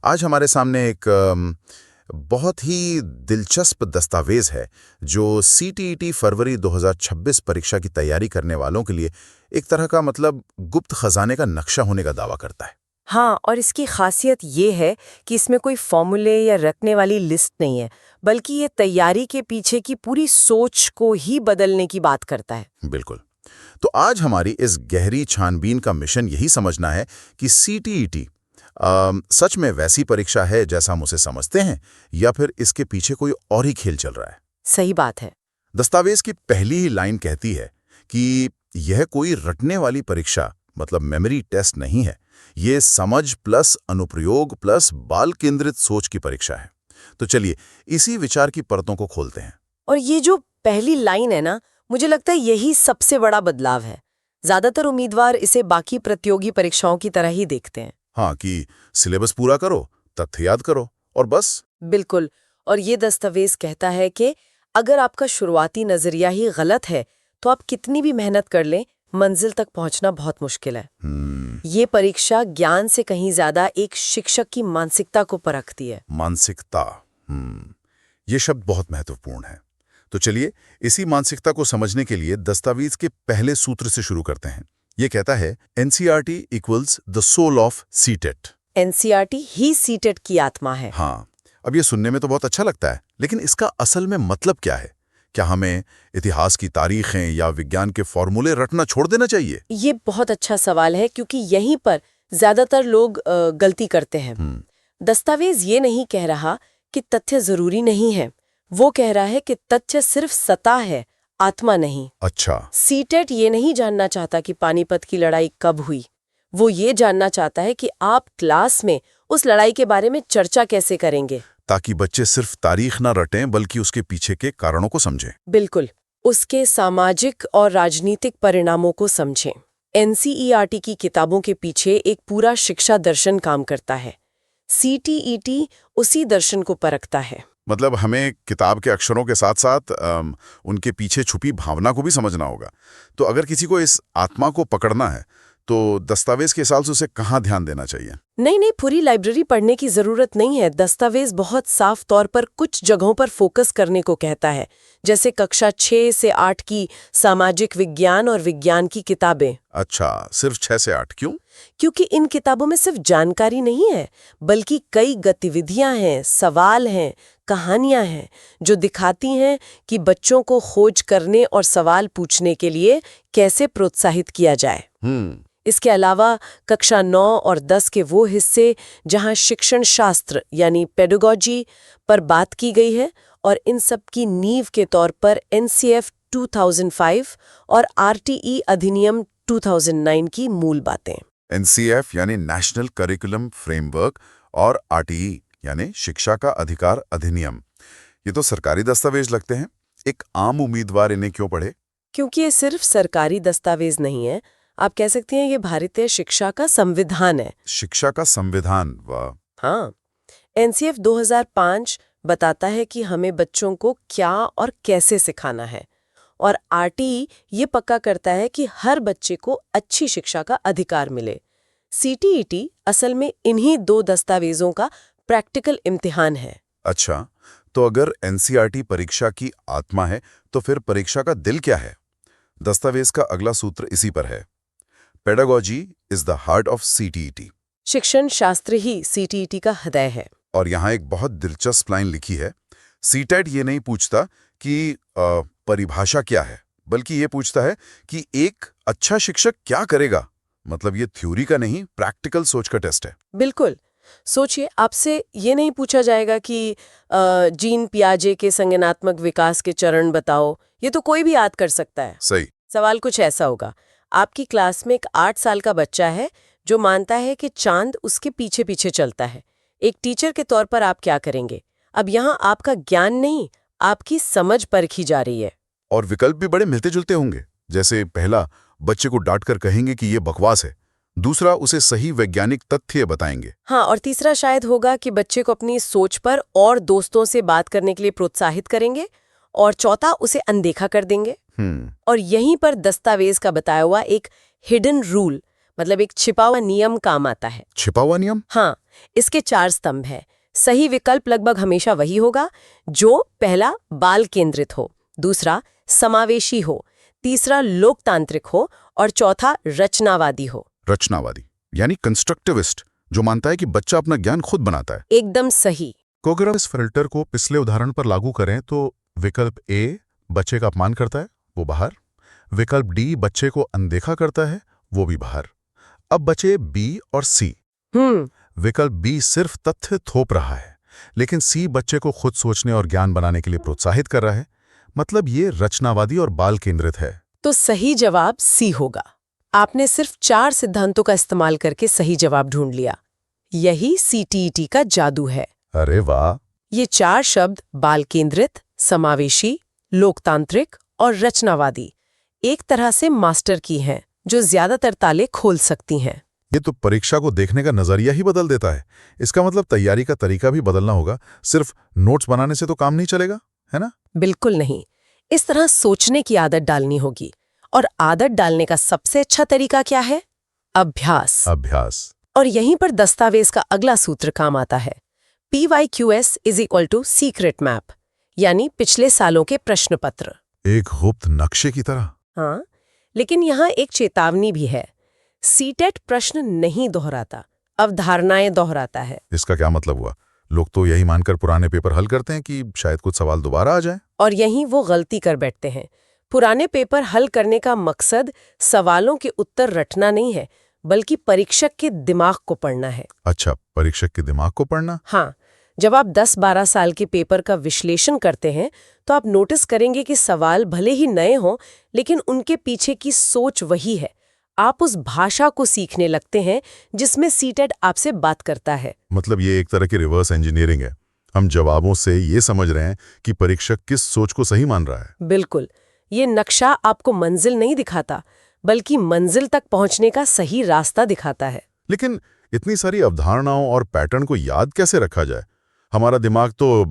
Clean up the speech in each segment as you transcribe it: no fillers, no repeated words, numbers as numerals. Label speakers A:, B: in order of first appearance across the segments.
A: आज हमारे सामने एक बहुत ही दिलचस्प दस्तावेज है जो सीटीईटी फरवरी 2026 परीक्षा की तैयारी करने वालों के लिए एक तरह का मतलब गुप्त खजाने का नक्शा होने का दावा करता है।
B: हाँ, और इसकी खासियत ये है कि इसमें कोई फॉर्मूले या रटने वाली लिस्ट नहीं है, बल्कि ये तैयारी के पीछे की पूरी सोच को ही बदलने की बात करता है।
A: बिल्कुल। तो आज हमारी इस गहरी छानबीन का मिशन यही समझना है कि सीटीईटी सच में वैसी परीक्षा है जैसा हम उसे समझते हैं या फिर इसके पीछे कोई और ही खेल चल रहा है।
B: सही बात है।
A: दस्तावेज की पहली ही लाइन कहती है कि यह कोई रटने वाली परीक्षा मतलब मेमोरी टेस्ट नहीं है, ये समझ प्लस अनुप्रयोग प्लस बाल केंद्रित सोच की परीक्षा है। तो चलिए इसी विचार की परतों को खोलते हैं।
B: और ये जो पहली लाइन है ना, मुझे लगता है यही सबसे बड़ा बदलाव है। ज्यादातर उम्मीदवार इसे बाकी प्रतियोगी परीक्षाओं की तरह ही देखते हैं।
A: हाँ, कि सिलेबस पूरा करो, तथ्य याद करो और बस।
B: बिल्कुल। और ये दस्तावेज कहता है कि अगर आपका शुरुआती नजरिया ही गलत है, तो आप कितनी भी मेहनत कर लें, मंजिल तक पहुंचना बहुत मुश्किल है। ये परीक्षा ज्ञान से कहीं ज्यादा एक शिक्षक की मानसिकता को परखती है।
A: मानसिकता, ये शब्द बहुत महत्वपूर्ण है। तो चलिए इसी मानसिकता को समझने के लिए दस्तावेज के पहले सूत्र से शुरू करते हैं। ये कहता है NCERT equals the soul of CTET.
B: NCERT ही सीटेट की आत्मा है।
A: हाँ, अब ये सुनने में तो बहुत अच्छा लगता है, लेकिन इसका असल में मतलब क्या है? क्या हमें इतिहास की तारीखें या विज्ञान के फॉर्मूले रटना छोड़ देना चाहिए?
B: ये बहुत अच्छा सवाल है, क्योंकि यहीं पर ज्यादातर लोग गलती करते हैं। दस्तावेज ये नहीं कह रहा कि तथ्य जरूरी नहीं है, वो कह रहा है कि तथ्य सिर्फ सतह है, आत्मा नहीं।
A: अच्छा।
B: सीटेट ये नहीं जानना चाहता कि पानीपत की लड़ाई कब हुई, वो ये जानना चाहता है कि आप क्लास में उस लड़ाई के बारे में चर्चा कैसे करेंगे,
A: ताकि बच्चे सिर्फ तारीख ना रटें बल्कि उसके पीछे के कारणों को समझें।
B: बिल्कुल, उसके सामाजिक और राजनीतिक परिणामों को समझें। एनसीईआरटी की किताबों के पीछे एक पूरा शिक्षा दर्शन काम करता है। सीटीईटी उसी दर्शन को परखता है।
A: मतलब हमें किताब के अक्षरों के साथ साथ उनके पीछे छुपी भावना को भी समझना होगा। तो अगर किसी को इस आत्मा को पकड़ना है तो दस्तावेज के हिसाब से उसे कहाँ ध्यान देना चाहिए?
B: नहीं, पूरी लाइब्रेरी पढ़ने की जरूरत नहीं है। दस्तावेज बहुत साफ तौर पर कुछ जगहों पर फोकस करने को कहता है, जैसे कक्षा 6 से 8 की सामाजिक विज्ञान और विज्ञान की किताबें।
A: अच्छा, सिर्फ 6 से 8 क्यों?
B: क्योंकि इन किताबों में सिर्फ जानकारी नहीं है, बल्कि कई गतिविधियां हैं, सवाल हैं, कहानियां हैं, जो दिखाती हैं कि बच्चों को खोज करने और सवाल पूछने के लिए कैसे प्रोत्साहित किया जाए। इसके अलावा कक्षा 9 और 10 के वो हिस्से जहां शिक्षण शास्त्र यानी पेडागोजी पर बात की गई है, और इन सब की नींव के तौर पर एनसीएफ 2005 और आरटीई अधिनियम 2009 की मूल बातें।
A: एनसीएफ यानी नेशनल करिकुलम फ्रेमवर्क और आरटीई यानी शिक्षा का अधिकार अधिनियम, ये तो सरकारी दस्तावेज लगते हैं। एक आम उम्मीदवार इन्हें क्यों पढ़े?
B: क्योंकि ये सिर्फ सरकारी दस्तावेज नहीं है, आप कह सकते हैं ये भारतीय शिक्षा का संविधान है।
A: शिक्षा का संविधान, वाह।
B: हाँ, एनसीएफ 2005 बताता है कि हमें बच्चों को क्या और कैसे सिखाना है, और आरटीई ये पक्का करता है कि हर बच्चे को अच्छी शिक्षा का अधिकार मिले। सीटीईटी असल में इन्हीं दो दस्तावेजों का प्रैक्टिकल इम्तिहान है।
A: अच्छा, तो अगर एनसीईआरटी परीक्षा की आत्मा है तो फिर परीक्षा का दिल क्या है? दस्तावेज का अगला सूत्र इसी पर है। Pedagogy is the heart of CTET.
B: शिक्षण शास्त्र ही सीटीईटी का हृदय है।
A: और यहाँ एक बहुत दिलचस्प लाइन लिखी है, सीटेट ये नहीं पूछता कि परिभाषा क्या है, बल्कि ये पूछता है कि एक अच्छा शिक्षक क्या करेगा। मतलब ये थ्योरी का नहीं, प्रैक्टिकल सोच का टेस्ट है।
B: बिल्कुल। सोचिए, आपसे ये नहीं पूछा जाएगा कि जीन पियाजे के संज्ञानात्मक विकास के चरण बताओ, ये तो कोई भी याद कर सकता है।
A: सही।
B: सवाल कुछ ऐसा होगा, आपकी क्लास में एक 8 साल का बच्चा है जो मानता है कि चांद उसके पीछे पीछे चलता है। एक टीचर के तौर पर आप क्या करेंगे? अब यहाँ आपका ज्ञान नहीं, आपकी समझ परखी जा रही है।
A: और विकल्प भी बड़े मिलते जुलते होंगे। जैसे पहला, बच्चे को डांट कर कहेंगे कि ये बकवास है। दूसरा, उसे सही वैज्ञानिक तथ्य बताएंगे।
B: हाँ, और तीसरा शायद होगा कि बच्चे को अपनी सोच पर और दोस्तों से बात करने के लिए प्रोत्साहित करेंगे, और चौथा, उसे अनदेखा कर देंगे। और यहीं पर दस्तावेज का बताया हुआ एक हिडन रूल, मतलब एक छिपा हुआ नियम काम आता है।
A: छिपा हुआ नियम?
B: हाँ, इसके 4 स्तंभ है। सही विकल्प लगभग हमेशा वही होगा जो पहला बाल केंद्रित हो, दूसरा समावेशी हो, तीसरा लोकतांत्रिक हो और चौथा रचनावादी हो।
A: रचनावादी यानी कंस्ट्रक्टिविस्ट, जो मानता है कि बच्चा अपना ज्ञान खुद बनाता है।
B: एकदम सही।
C: तो अगर हम इस फिल्टर को पिछले उदाहरण पर लागू करें तो विकल्प ए बच्चे का अपमान करता है, वो बाहर। विकल्प डी बच्चे को अनदेखा करता है, वो भी बाहर। अब बचे बी और सी। विकल्प बी सिर्फ तथ्य थोप रहा है, लेकिन सी बच्चे को खुद सोचने और ज्ञान बनाने के लिए प्रोत्साहित कर रहा है। मतलब ये रचनावादी और बाल केंद्रित है।
B: तो सही जवाब सी होगा। आपने सिर्फ 4 सिद्धांतों का इस्तेमाल करके सही जवाब ढूंढ लिया। यही सीटीईटी का जादू है।
C: अरे वाह!
B: ये 4 शब्द बाल केंद्रित, समावेशी, लोकतांत्रिक और रचनावादी एक तरह से मास्टर की हैं, जो ज्यादातर ताले खोल सकती हैं।
C: ये तो परीक्षा को देखने का नजरिया ही बदल देता है। इसका मतलब तैयारी का तरीका भी बदलना होगा। सिर्फ नोट्स बनाने से तो काम नहीं चलेगा, है ना?
B: बिल्कुल नहीं। इस तरह सोचने की आदत डालनी होगी। और आदत डालने का सबसे अच्छा तरीका क्या है? अभ्यास।
C: अभ्यास।
B: और यहीं पर दस्तावेज का अगला सूत्र काम आता है। PYQS = सीक्रेट मैप, यानी पिछले सालों के प्रश्न पत्र।
C: एक गुप्त नक्शे की तरह।
B: हाँ, लेकिन यहाँ एक चेतावनी भी है। सीटेट प्रश्न नहीं दोहराता, अवधारणाएं दोहराता है।
C: इसका क्या मतलब हुआ? लोग तो यही मानकर पुराने पेपर हल करते हैं कि शायद कुछ सवाल दोबारा आ जाए।
B: और यहीं वो गलती कर बैठते हैं। पुराने पेपर हल करने का मकसद सवालों के उत्तर रटना नहीं है, बल्कि परीक्षक के दिमाग को पढ़ना है।
C: अच्छा, परीक्षक के दिमाग को पढ़ना?
B: हाँ, जब आप 10-12 साल के पेपर का विश्लेषण करते हैं तो आप नोटिस करेंगे कि सवाल भले ही नए हों, लेकिन उनके पीछे की सोच वही है। आप उस भाषा को सीखने लगते हैं जिसमें सीटेट आपसे बात करता है।
C: मतलब ये एक तरह की रिवर्स इंजीनियरिंग है। हम जवाबों से ये समझ रहे हैं कि परीक्षक किस सोच को सही मान रहा है।
B: बिल्कुल। ये नक्शा आपको मंजिल नहीं दिखाता, बल्कि मंजिल तक पहुंचने का सही रास्ता दिखाता है।
C: लेकिन इतनी सारी अवधारणाओं और पैटर्न को याद कैसे रखा जाए? हमारा दिमाग तो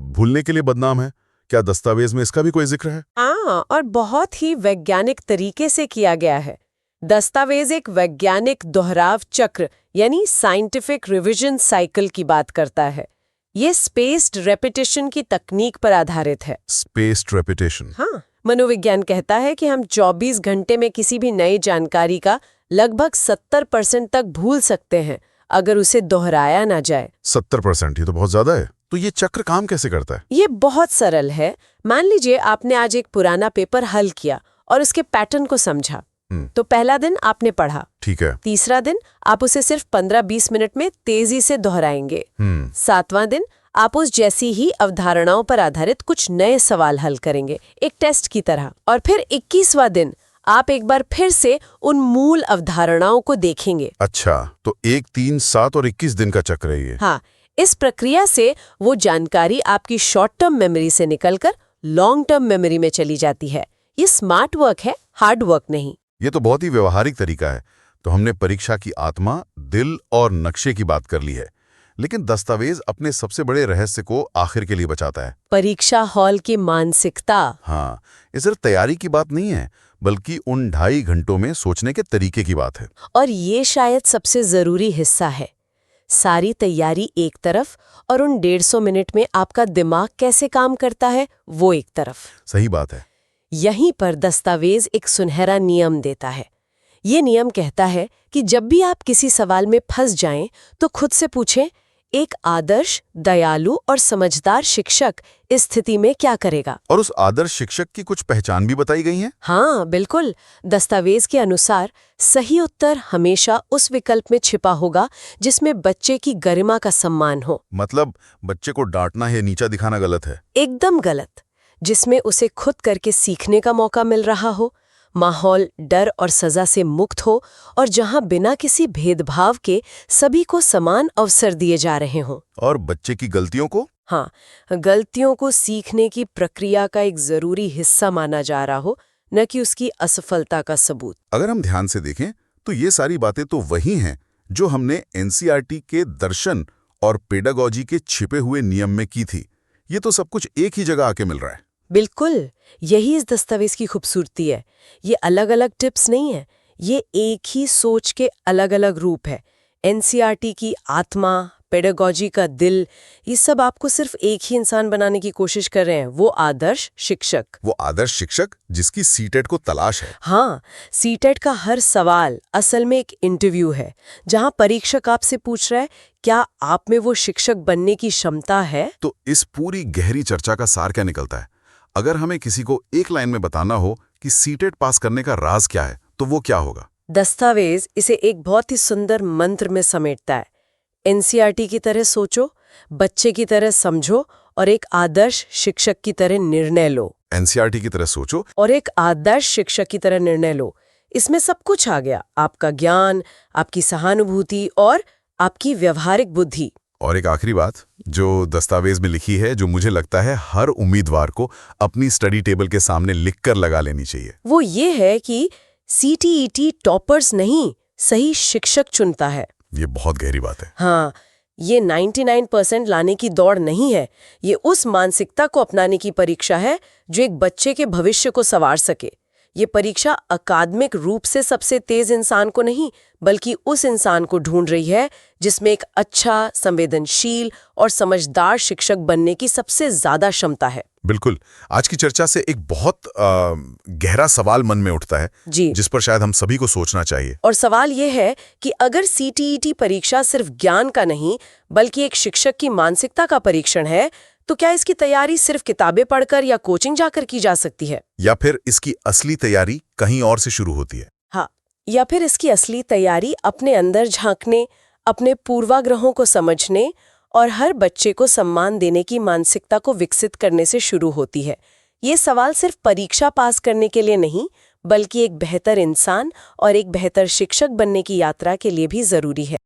C: भूलने के लिए बदनाम है। क्या दस्तावेज में इसका भी कोई जिक्र है?
B: हाँ, और बहुत ही वैज्ञानिक तरीके से किया गया है। दस्तावेज एक वैज्ञानिक दोहराव चक्र यानी साइंटिफिक रिवीजन साइकिल की बात करता है। ये स्पेस्ड रेपिटेशन की तकनीक पर आधारित है।
C: Spaced repetition?
B: हाँ, मनोविज्ञान कहता है कि हम 24 घंटे में किसी भी नई जानकारी का लगभग 70% तक भूल सकते हैं अगर उसे दोहराया ना जाए।
C: 70%? ये तो बहुत ज्यादा है। तो ये चक्र काम कैसे करता है?
B: ये बहुत सरल है। मान लीजिए आपने आज एक पुराना पेपर हल किया और उसके पैटर्न को समझा। तो पहला दिन आपने पढ़ा,
C: ठीक है।
B: तीसरा दिन आप उसे सिर्फ 15-20 मिनट में तेजी से दोहराएंगे। 7वां दिन आप उस जैसी ही अवधारणाओं पर आधारित कुछ नए सवाल हल करेंगे, एक टेस्ट की तरह। और फिर 21वां दिन आप एक बार फिर से उन मूल अवधारणाओं को देखेंगे।
C: अच्छा, तो 1, 3, 7 और 21 दिन का चक्र है ये।
B: हाँ, इस प्रक्रिया से वो जानकारी आपकी शॉर्ट टर्म मेमोरी से निकलकर लॉन्ग टर्म मेमोरी में चली जाती है। ये स्मार्ट वर्क है, हार्ड वर्क नहीं।
C: ये तो बहुत ही व्यवहारिक तरीका है। तो हमने परीक्षा की आत्मा, दिल और नक्शे की बात कर ली है, लेकिन दस्तावेज अपने सबसे बड़े रहस्य को आखिर के लिए बचाता है।
B: परीक्षा हॉल की मानसिकता।
C: हाँ, ये सिर्फ तैयारी की बात नहीं है, बल्कि उन 2.5 घंटों में सोचने के तरीके की बात है।
B: और ये शायद सबसे जरूरी हिस्सा है। सारी तैयारी एक तरफ और उन 150 मिनट में आपका दिमाग कैसे काम करता है वो एक तरफ।
C: सही बात है।
B: यहीं पर दस्तावेज एक सुनहरा नियम देता है। ये नियम कहता है कि जब भी आप किसी सवाल में फंस जाएं तो खुद से पूछें, एक आदर्श, दयालु और समझदार शिक्षक इस स्थिति में क्या करेगा?
C: और उस आदर्श शिक्षक की कुछ पहचान भी बताई गई है?
B: हाँ, बिल्कुल। दस्तावेज के अनुसार सही उत्तर हमेशा उस विकल्प में छिपा होगा जिसमें बच्चे की गरिमा का सम्मान हो।
C: मतलब बच्चे को डांटना या नीचा दिखाना गलत है?
B: एकदम गलत। जिसमें उसे खुद करके सीखने का मौका मिल रहा हो, माहौल डर और सजा से मुक्त हो और जहां बिना किसी भेदभाव के सभी को समान अवसर दिए जा रहे हों।
C: और बच्चे की गलतियों को?
B: हाँ, गलतियों को सीखने की प्रक्रिया का एक जरूरी हिस्सा माना जा रहा हो, न कि उसकी असफलता का सबूत।
C: अगर हम ध्यान से देखें तो ये सारी बातें तो वही हैं जो हमने एनसीईआरटी के दर्शन और पेडागॉजी के छिपे हुए नियम में की थी। ये तो सब कुछ एक ही जगह आके मिल रहा है।
B: बिल्कुल, यही इस दस्तावेज की खूबसूरती है। ये अलग अलग टिप्स नहीं है, ये एक ही सोच के अलग-अलग रूप है। एनसीईआरटी की आत्मा, पेडागॉजी का दिल, ये सब आपको सिर्फ एक ही इंसान बनाने की कोशिश कर रहे हैं, वो आदर्श शिक्षक।
C: वो आदर्श शिक्षक जिसकी सीटेट को तलाश है।
B: हाँ, सीटेट का हर सवाल असल में एक इंटरव्यू है, जहां परीक्षक आपसे पूछ रहा है क्या आप में वो शिक्षक बनने की क्षमता है।
C: तो इस पूरी गहरी चर्चा का सार क्या निकलता है? अगर हमें किसी को एक लाइन में बताना हो कि सीटेट पास करने का राज क्या है, तो वो क्या होगा?
B: दस्तावेज इसे एक बहुत ही सुंदर मंत्र में समेटता है। एनसीईआरटी की तरह सोचो, बच्चे की तरह समझो और एक आदर्श शिक्षक की तरह निर्णय लो।
C: एनसीईआरटी की तरह सोचो
B: और एक आदर्श शिक्षक की तरह निर्णय लो। इसमें सब कुछ आ गया, आपका ज्ञान, आपकी सहानुभूति और आपकी व्यवहारिक बुद्धि।
C: और एक आखिरी बात जो दस्तावेज में लिखी है, जो मुझे लगता है हर उम्मीदवार को अपनी स्टडी टेबल के सामने लिखकर लगा लेनी चाहिए,
B: वो ये है कि सीटीईटी टॉपर्स नहीं, सही शिक्षक चुनता है।
C: ये बहुत गहरी बात है।
B: हाँ, ये 99% लाने की दौड़ नहीं है, ये उस मानसिकता को अपनाने की परीक्षा है जो एक बच्चे के भविष्य को संवार सके। ये परीक्षा अकादमिक रूप से सबसे तेज इंसान को नहीं, बल्कि उस इंसान को ढूंढ रही है जिसमें एक अच्छा, संवेदनशील और समझदार शिक्षक बनने की सबसे ज्यादा क्षमता है।
C: बिल्कुल। आज की चर्चा से एक बहुत गहरा सवाल मन में उठता है,
B: जी।
C: जिस पर शायद हम सभी को सोचना चाहिए।
B: और सवाल ये है कि अगर सीटीईटी परीक्षा सिर्फ ज्ञान का नहीं, बल्कि एक शिक्षक की मानसिकता का परीक्षण है, तो क्या इसकी तैयारी सिर्फ किताबें पढ़कर या कोचिंग जाकर की जा सकती है?
C: या फिर इसकी असली तैयारी कहीं और से शुरू होती है?
B: हाँ, या फिर इसकी असली तैयारी अपने अंदर झांकने, अपने पूर्वाग्रहों को समझने और हर बच्चे को सम्मान देने की मानसिकता को विकसित करने से शुरू होती है। ये सवाल सिर्फ परीक्षा पास करने के लिए नहीं, बल्कि एक बेहतर इंसान और एक बेहतर शिक्षक बनने की यात्रा के लिए भी जरूरी है।